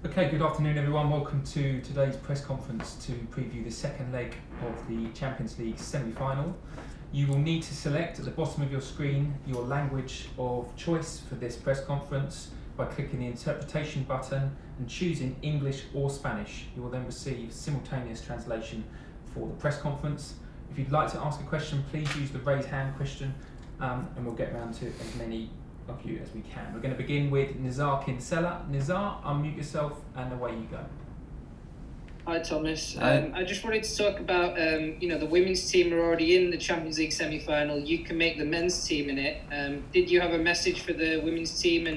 Okay, good afternoon everyone. Welcome to today's press conference to preview the second leg of the Champions League semi-final. You will need to select at the bottom of your screen your language of choice for this press conference by clicking the interpretation button and choosing English or Spanish. You will then receive simultaneous translation for the press conference. If you'd like to ask a question, please use the raise hand question and we'll get around to as many of you as we can. We're going to begin with Nizar Kinsella. Nizar, unmute yourself and away you go. Hi Thomas. I just wanted to talk about, the women's team are already in the Champions League semi-final. You can make the men's team in it. Did you have a message for the women's team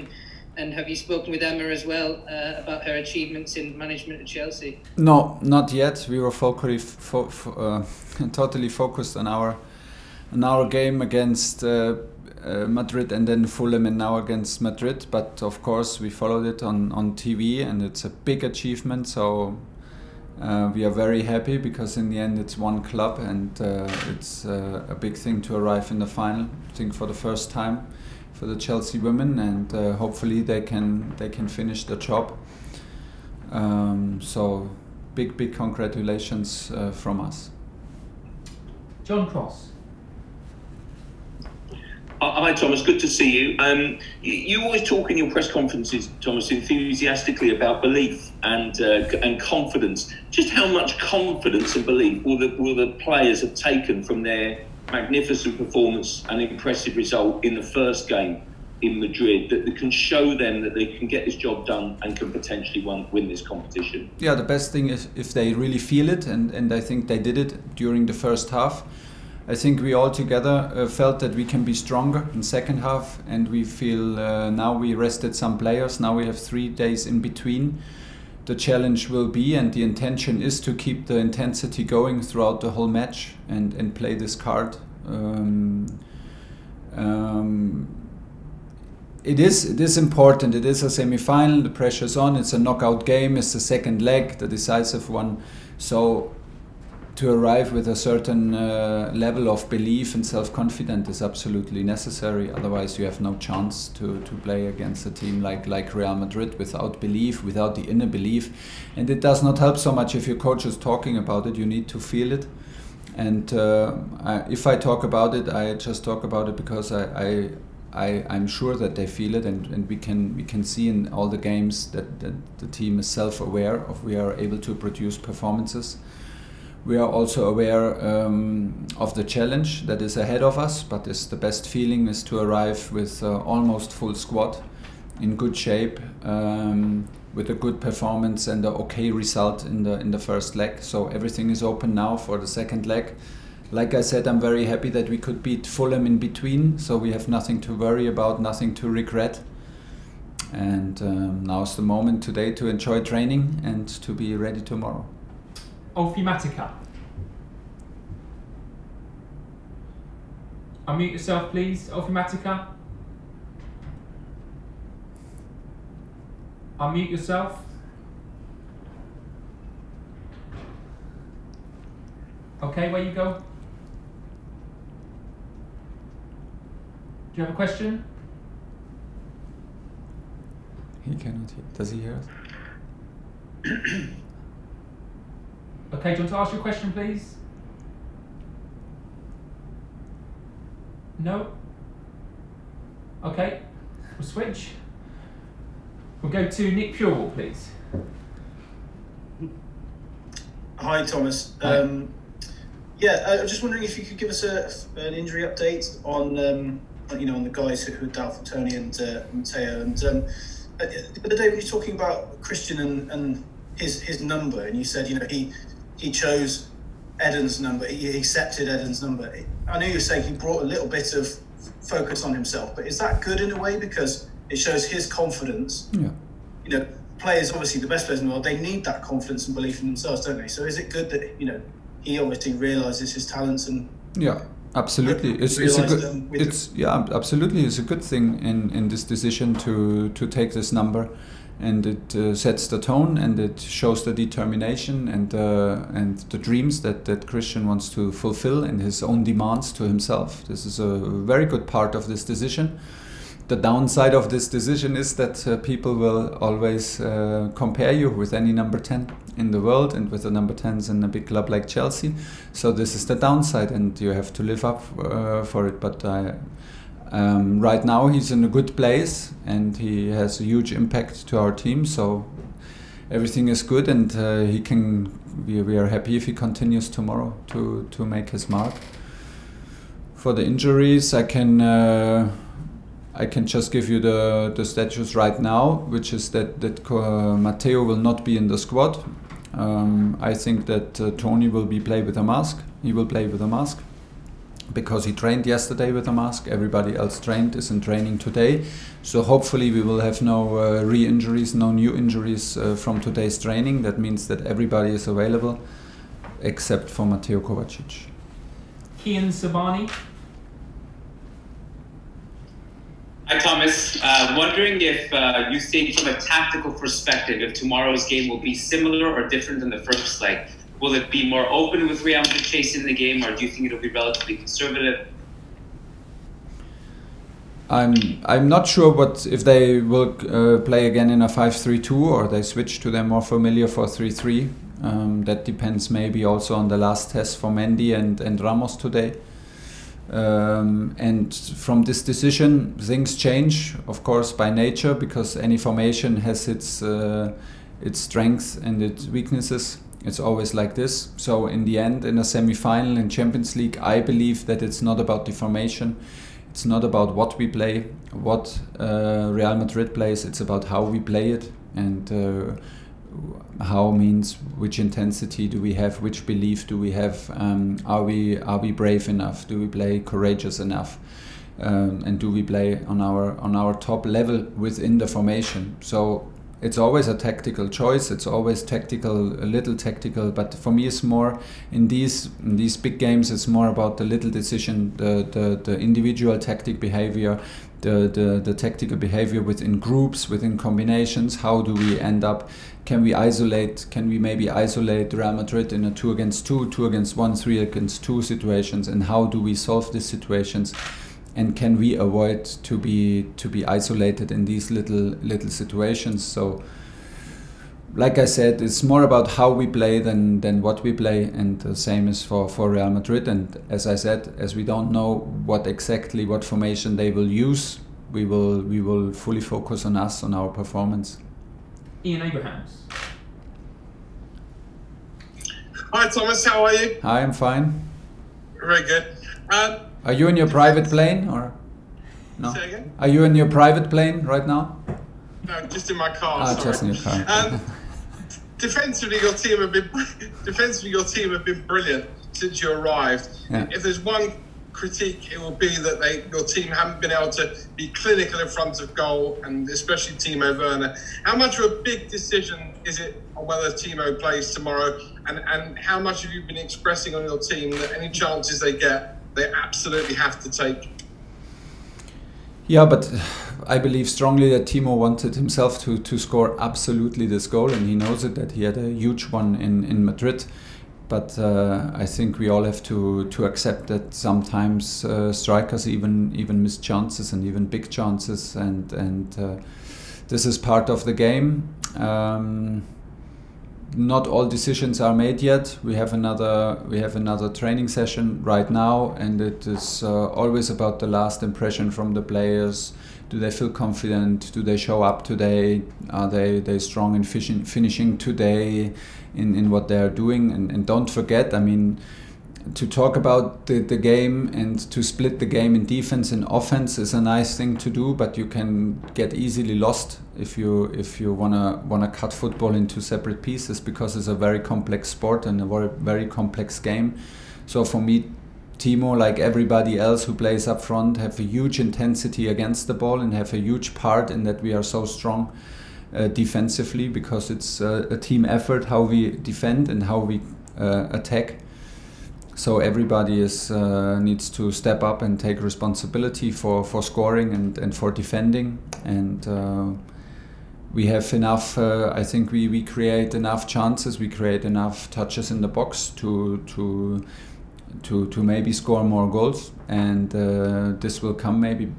and have you spoken with Emma as well about her achievements in management at Chelsea? No, not yet. We were totally focused on our game against Madrid and then Fulham and now against Madrid. But of course we followed it on TV and it's a big achievement. So we are very happy because in the end it's one club and it's a big thing to arrive in the final. I think for the first time for the Chelsea women, and hopefully they can finish the job. So big congratulations from us. John Cross. Hi Thomas, good to see you. You always talk in your press conferences, Thomas, enthusiastically about belief and confidence. Just how much confidence and belief will the players have taken from their magnificent performance and impressive result in the first game in Madrid that can show them that they can get this job done and can potentially win this competition? Yeah, the best thing is if they really feel it, and I think they did it during the first half. I think we all together felt that we can be stronger in second half, and we feel now we rested some players. Now we have 3 days in between. The challenge will be, and the intention is to keep the intensity going throughout the whole match and play this card. It is important. It is a semi-final. The pressure's on. It's a knockout game. It's the second leg, the decisive one. So to arrive with a certain level of belief and self-confidence is absolutely necessary. Otherwise, you have no chance to play against a team like Real Madrid without belief, without the inner belief. And it does not help so much if your coach is talking about it. You need to feel it. And if I talk about it, I just talk about it because I'm sure that they feel it, and we can see in all the games that the team is self-aware of. We are able to produce performances. We are also aware of the challenge that is ahead of us, but the best feeling is to arrive with almost full squad, in good shape, with a good performance and an okay result in the first leg. So everything is open now for the second leg. Like I said, I'm very happy that we could beat Fulham in between, so we have nothing to worry about, nothing to regret. And now's the moment today to enjoy training and to be ready tomorrow. Olfi Matica. Unmute yourself, please. Olfi Matica. Unmute yourself. Okay, where you go? Do you have a question? He cannot hear. Does he hear us? Okay, do you want to ask your question, please? No? Okay, we'll switch. We'll go to Nick Purewall, please. Hi, Thomas. Hi. I'm just wondering if you could give us an injury update on the guys who had out for Tony and Matteo. And the other day when you were talking about Christian and his number, and you said he chose Eden's number. He accepted Eden's number. I know you were saying he brought a little bit of focus on himself, but is that good in a way because it shows his confidence? Yeah. Players, obviously the best players in the world, they need that confidence and belief in themselves, don't they? So is it good that he obviously realizes his talents and absolutely. It's absolutely. It's a good thing in this decision to take this number, and it sets the tone and it shows the determination and the dreams that Christian wants to fulfill and his own demands to himself. This is a very good part of this decision. the downside of this decision is that people will always compare you with any number 10 in the world and with the number 10s in a big club like Chelsea. So this is the downside, and you have to live up for it. But right now he's in a good place and he has a huge impact to our team. So everything is good, and he can. We are happy if he continues tomorrow to make his mark. For the injuries, I can just give you the status right now, which is that Matteo will not be in the squad. I think that Tony will play with a mask. He will play with a mask because he trained yesterday with a mask. Everybody else is in training today. So hopefully we will have no re-injuries, no new injuries from today's training. That means that everybody is available except for Mateo Kovacic. Kian Sabani. Hi Thomas, wondering if you think from a tactical perspective if tomorrow's game will be similar or different than the first leg. Will it be more open with Real Madrid chasing the game, or do you think it'll be relatively conservative? I'm not sure if they will play again in a 5-3-2 or they switch to their more familiar 4-3-3. That depends maybe also on the last test for Mendy and Ramos today. And from this decision, things change, of course, by nature, because any formation has its strengths and its weaknesses. It's always like this. So in the end, in a semi-final in Champions League, I believe that it's not about the formation. It's not about what we play, what Real Madrid plays. It's about how we play it, and how means which intensity do we have, which belief do we have, are we brave enough, do we play courageous enough, and do we play on our top level within the formation. So it's always a tactical choice, it's always tactical, a little tactical, but for me it's more in these big games, it's more about the little decision, the individual tactic behavior, the tactical behavior within groups, within combinations. How do we end up? Can we maybe isolate Real Madrid in a 2 against 2, 2 against 1, 3 against 2 situations, and how do we solve these situations? And can we avoid to be isolated in these little situations? So, like I said, it's more about how we play than what we play, and the same is for Real Madrid. And as I said, as we don't know what formation they will use, we will fully focus on us, on our performance. Ian Abrahams. Hi Thomas, how are you? Hi, I'm fine. Very good. Are you in your private plane or no? Say again? Are you in your private plane right now? No, just in my car. Ah, sorry. just in your car. Defensively, your team have been brilliant since you arrived. Yeah. If there's one critique, it will be that your team haven't been able to be clinical in front of goal, and especially Timo Werner. How much of a big decision is it on whether Timo plays tomorrow, and how much have you been expressing on your team that any chances they get, they absolutely have to take? Yeah, but I believe strongly that Timo wanted himself to score absolutely this goal, and he knows it, that he had a huge one in Madrid. But I think we all have to accept that sometimes strikers even miss chances, and even big chances, and this is part of the game. Not all decisions are made yet. We have another training session right now, and it is always about the last impression from the players. Do they feel confident? Do they show up today? Are they strong in finishing today in what they are doing? And don't forget, I mean, to talk about the game and to split the game in defense and offense is a nice thing to do, but you can get easily lost if you wanna cut football into separate pieces, because it's a very complex sport and a very complex game. So for me, Timo, like everybody else who plays up front, have a huge intensity against the ball and have a huge part in that we are so strong defensively, because it's a team effort how we defend and how we attack. So everybody needs to step up and take responsibility for scoring and for defending. And we have enough, I think we create enough chances, we create enough touches in the box to to maybe score more goals, and this will come maybe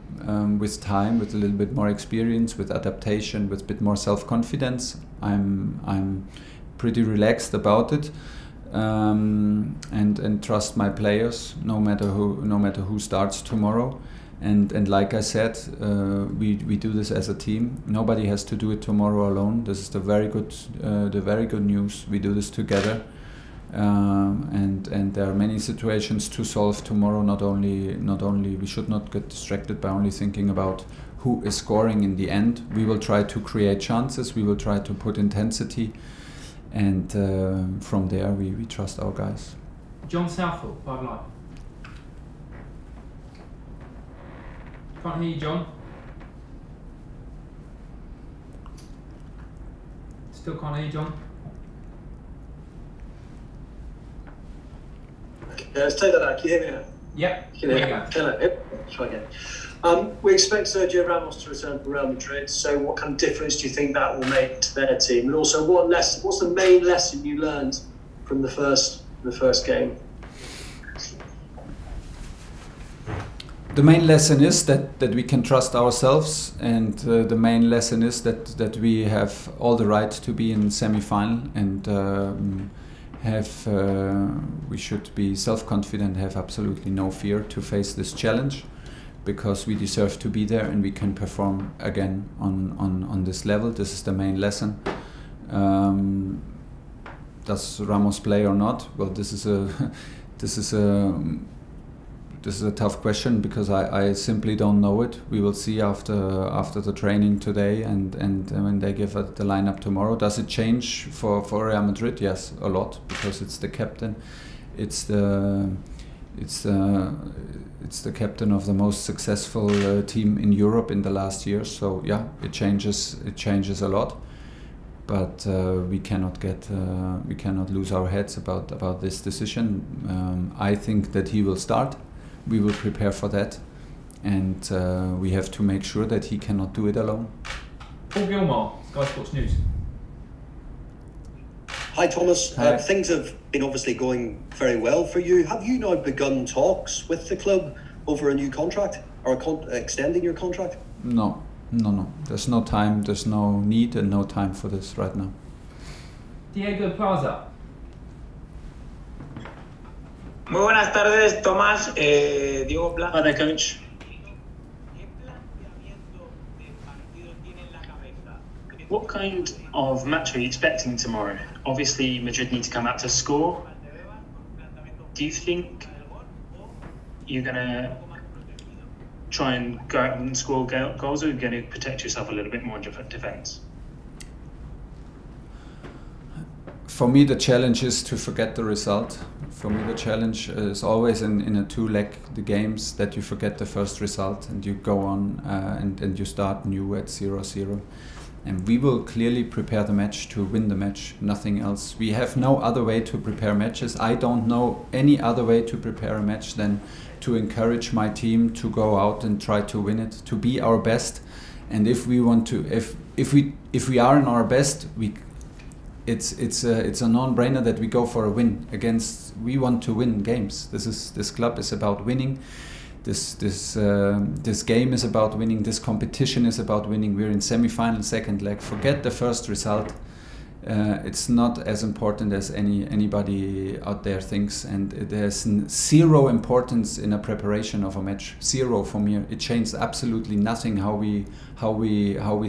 with time, with a little bit more experience, with adaptation, with a bit more self-confidence. I'm pretty relaxed about it, and trust my players no matter who starts tomorrow. And like I said, we do this as a team. Nobody has to do it tomorrow alone. This is the very good news. We do this together, and there are many situations to solve tomorrow. Not only we should not get distracted by only thinking about who is scoring in the end. We will try to create chances. We will try to put intensity, and from there we trust our guys. John Southall, Five Live. Can't hear you, John. Still can't hear you, John. Okay, let's take that out. Can you hear me now? Yep. Can you hear me? Try again. We expect Sergio Ramos to return from Real Madrid. So, what kind of difference do you think that will make to their team? And also, what's the main lesson you learned from the first game? The main lesson is that we can trust ourselves, and the main lesson is that we have all the right to be in semi-final, and we should be self-confident, have absolutely no fear to face this challenge, because we deserve to be there and we can perform again on this level. This is the main lesson. Does Ramos play or not? Well, this is a tough question, because I simply don't know it. We will see after the training today and when they give the lineup tomorrow. Does it change for Real Madrid? Yes, a lot, because it's the captain. It's the captain of the most successful team in Europe in the last years. So yeah, it changes a lot. But we cannot lose our heads about this decision. I think that he will start. We will prepare for that, and we have to make sure that he cannot do it alone. Paul Gilmore, Sky Sports News. Hi Thomas. Hi. Things have been obviously going very well for you. Have you now begun talks with the club over a new contract, or extending your contract? No. There's no time, there's no need and no time for this right now. Diego Plaza. Muy buenas tardes, Tomás. Diego Plaza. Hi there, coach. What kind of match are you expecting tomorrow? Obviously, Madrid need to come out to score. Do you think you're going to try and go out and score goals, or are you going to protect yourself a little bit more in defence? For me, the challenge is to forget the result. For me, the challenge is always in a two-leg the games, that you forget the first result and you go on and you start new at 0-0. And we will clearly prepare the match to win the match, nothing else. We have no other way to prepare matches. I don't know any other way to prepare a match than to encourage my team to go out and try to win it, to be our best. And if we want to, if we are in our best, it's a non-brainer that we go for a win against. We want to win games. This club is about winning. This game is about winning. This competition is about winning. We're in semi-final, second leg. Forget the first result. It's not as important as anybody out there thinks, and there's zero importance in a preparation of a match. Zero for me. It changes absolutely nothing how we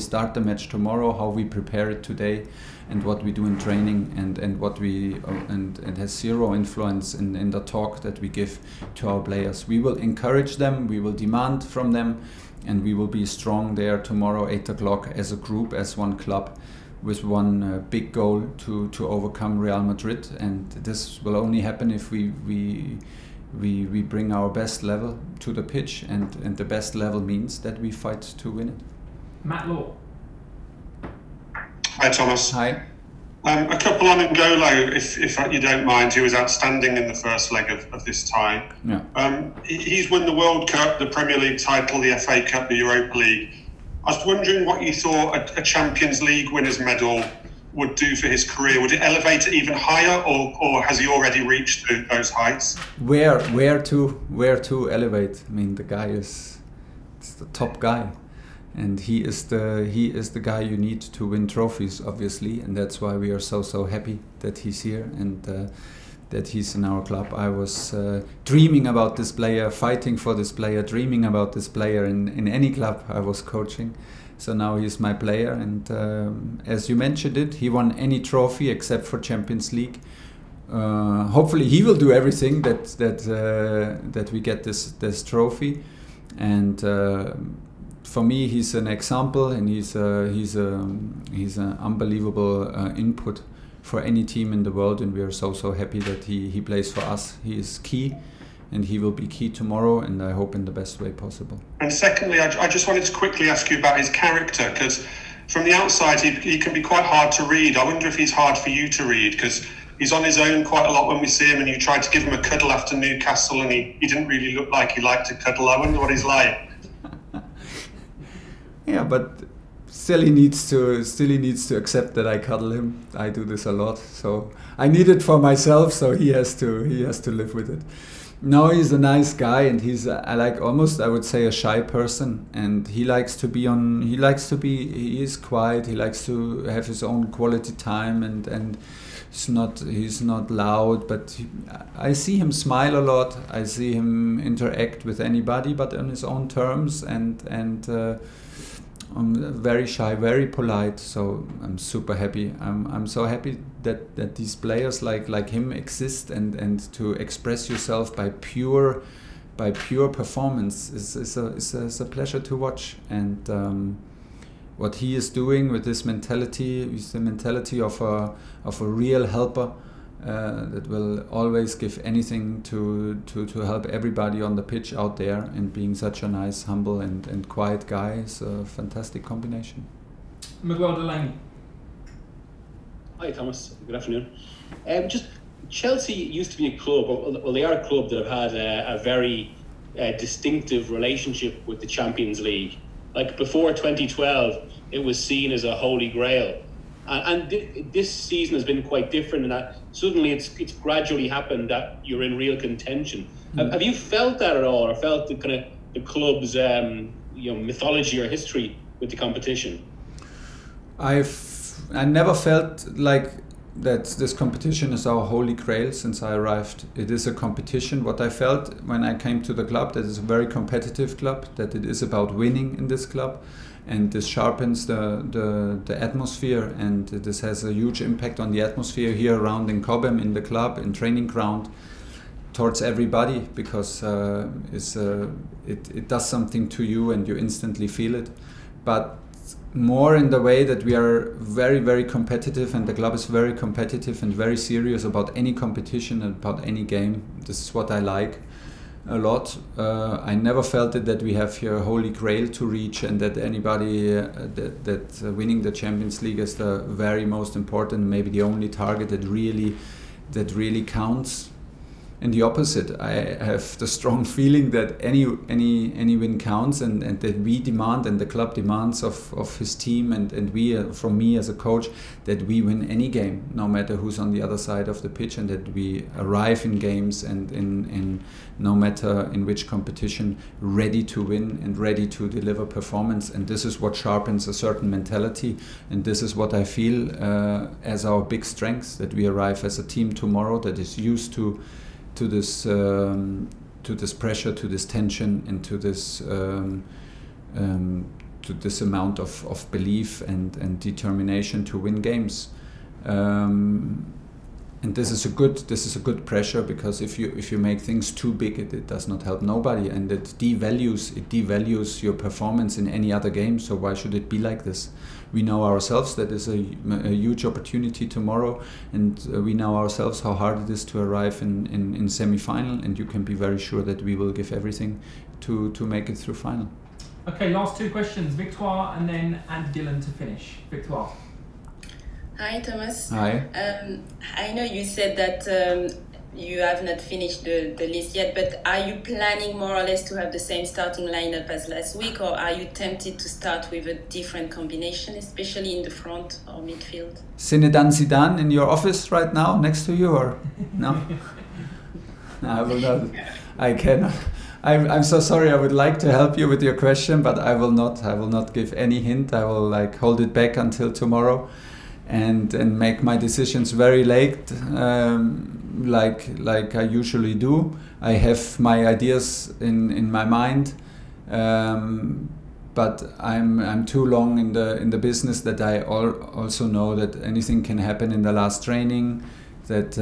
start the match tomorrow, how we prepare it today, and what we do in training, and what we and has zero influence in the talk that we give to our players. We will encourage them, we will demand from them, and we will be strong there tomorrow 8 o'clock as a group, as one club, with one big goal to overcome Real Madrid. And this will only happen if we bring our best level to the pitch, and the best level means that we fight to win it. Matt Law. Hi Thomas. Hi. A couple on N'Golo, if you don't mind, who was outstanding in the first leg of this tie. Yeah. He's won the World Cup, the Premier League title, the FA Cup, the Europa League. I was wondering what you thought a Champions League winners medal would do for his career? Would it elevate it even higher, or has he already reached those heights? Where to elevate? I mean, the guy is the top guy, and he is the guy you need to win trophies, obviously, and that's why we are so happy that he's here and that he's in our club. I was dreaming about this player, fighting for this player, dreaming about this player in any club I was coaching. So now he's my player, and as you mentioned it, he won any trophy except for Champions League. Hopefully he will do everything that we get this trophy, and for me he's an example, and he's an unbelievable input for any team in the world, and we are so happy that he plays for us. He is key, and he will be key tomorrow, and I hope in the best way possible. And secondly, I just wanted to quickly ask you about his character, because from the outside he can be quite hard to read. I wonder if he's hard for you to read, because he's on his own quite a lot when we see him, and you tried to give him a cuddle after Newcastle and he didn't really look like he liked to cuddle. I wonder what he's like. Yeah, but still he needs to accept that I cuddle him. I do this a lot, so I need it for myself, so he has to live with it. No, he's a nice guy, and he's I would say a shy person, and he is quiet, he likes to have his own quality time, and he's not loud, but I see him smile a lot, I see him interact with anybody but on his own terms, and very shy, very polite, so I'm super happy. I'm so happy that these players like him exist, and to express yourself by pure performance is a pleasure to watch. And what he is doing with this mentality is the mentality of a real helper that will always give anything to help everybody on the pitch out there, and being such a nice, humble and quiet guy is a fantastic combination. Miguel Delaney. Hi Thomas, good afternoon. Just Chelsea used to be a club, well they are a club that have had a very distinctive relationship with the Champions League. Like before 2012, it was seen as a holy grail. And this season has been quite different in that suddenly it's gradually happened that you're in real contention. Have you felt that at all, or felt the club's mythology or history with the competition? I never felt like that this competition is our holy grail since I arrived. It is a competition. What I felt when I came to the club, that it's a very competitive club, that it is about winning in this club. And this sharpens the atmosphere, and this has a huge impact on the atmosphere here around in Cobham, in the club, in training ground, towards everybody, because it does something to you and you instantly feel it. But more in the way that we are very, very competitive, and the club is very competitive and very serious about any competition and about any game. This is what I like a lot. I never felt it that we have here a holy grail to reach, and that anybody that winning the Champions League is the very most important, maybe the only target that really counts. And the opposite, I have the strong feeling that any win counts, and that we demand, and the club demands of his team, and we from me as a coach, that we win any game, no matter who's on the other side of the pitch, and that we arrive in games and in no matter in which competition, ready to win and ready to deliver performance. And this is what sharpens a certain mentality, and this is what I feel as our big strength, that we arrive as a team tomorrow that is used to this pressure, to this tension, and to this amount of belief and determination to win games. And this is a good pressure, because if you make things too big, it does not help nobody, and it devalues your performance in any other game. So why should it be like this? We know ourselves that is a huge opportunity tomorrow, and we know ourselves how hard it is to arrive in semi-final, and you can be very sure that we will give everything to make it through final. Okay, last two questions. Victoire and then Andy Dillon to finish. Victoire. Hi Thomas. Hi. I know you said that you have not finished the list yet, but are you planning more or less to have the same starting lineup as last week, or are you tempted to start with a different combination, especially in the front or midfield? Zinedine Zidane in your office right now next to you, or no? No, I will not. I cannot. I'm so sorry. I would like to help you with your question, but I will not. I will not give any hint. I will hold it back until tomorrow, and make my decisions very late, like I usually do. I have my ideas in my mind, but I'm too long in the business that I also know that anything can happen in the last training, that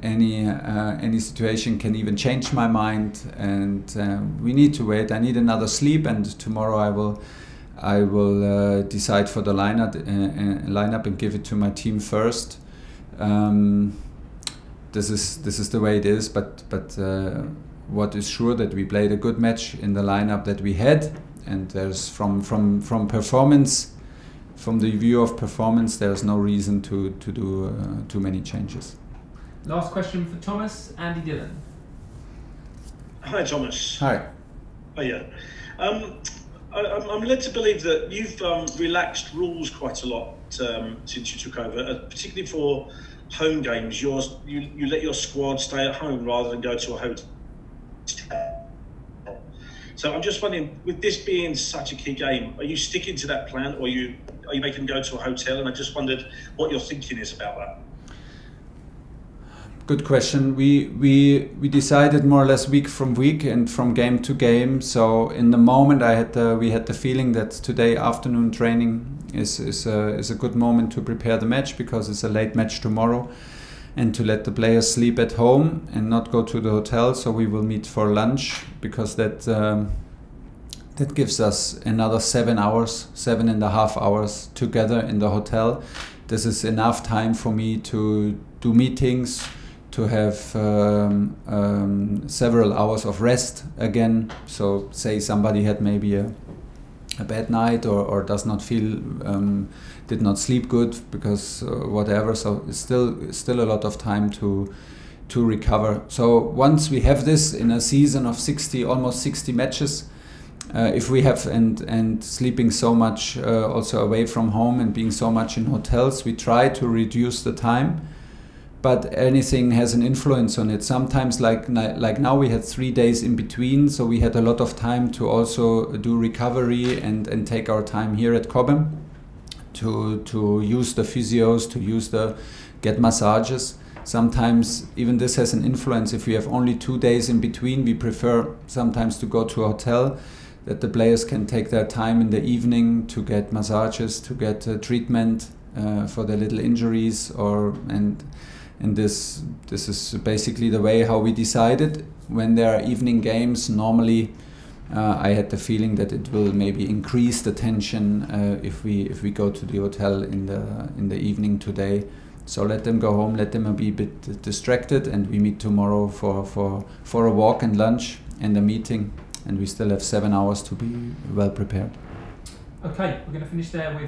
any situation can even change my mind, and we need to wait. I need another sleep, and tomorrow I will decide for the lineup and give it to my team first. This is the way it is, but what is sure that we played a good match in the lineup that we had, and there's from performance. From the view of performance, there's no reason to do too many changes. Last question for Thomas, Andy Dillon. Hi, Thomas. Hi. Oh, yeah. I'm led to believe that you've relaxed rules quite a lot since you took over, particularly for home games. You let your squad stay at home rather than go to a hotel. So I'm just wondering, with this being such a key game, are you sticking to that plan, or are you making them go to a hotel? And I just wondered what your thinking is about that. Good question. We decided more or less week from week and from game to game. So in the moment, we had the feeling that today afternoon training is a good moment to prepare the match, because it's a late match tomorrow, and to let the players sleep at home and not go to the hotel. So we will meet for lunch, because that gives us another 7.5 hours together in the hotel. This is enough time for me to do meetings, to have several hours of rest again. So say somebody had maybe a bad night, or does not feel, did not sleep good because whatever. So it's still a lot of time to recover. So once we have this in a season of almost 60 matches, if we have and sleeping so much also away from home and being so much in hotels, we try to reduce the time. But anything has an influence on it. Sometimes, like now, we had 3 days in between, so we had a lot of time to also do recovery and take our time here at Cobham to use the physios, to get massages. Sometimes even this has an influence. If we have only 2 days in between, we prefer sometimes to go to a hotel, that the players can take their time in the evening to get massages, to get treatment for their little injuries, and this is basically the way how we decided. When there are evening games, normally I had the feeling that it will maybe increase the tension if we go to the hotel in the evening today. So let them go home, let them be a bit distracted, and we meet tomorrow for a walk and lunch and a meeting, and we still have 7 hours to be well prepared. Okay, we're going to finish there with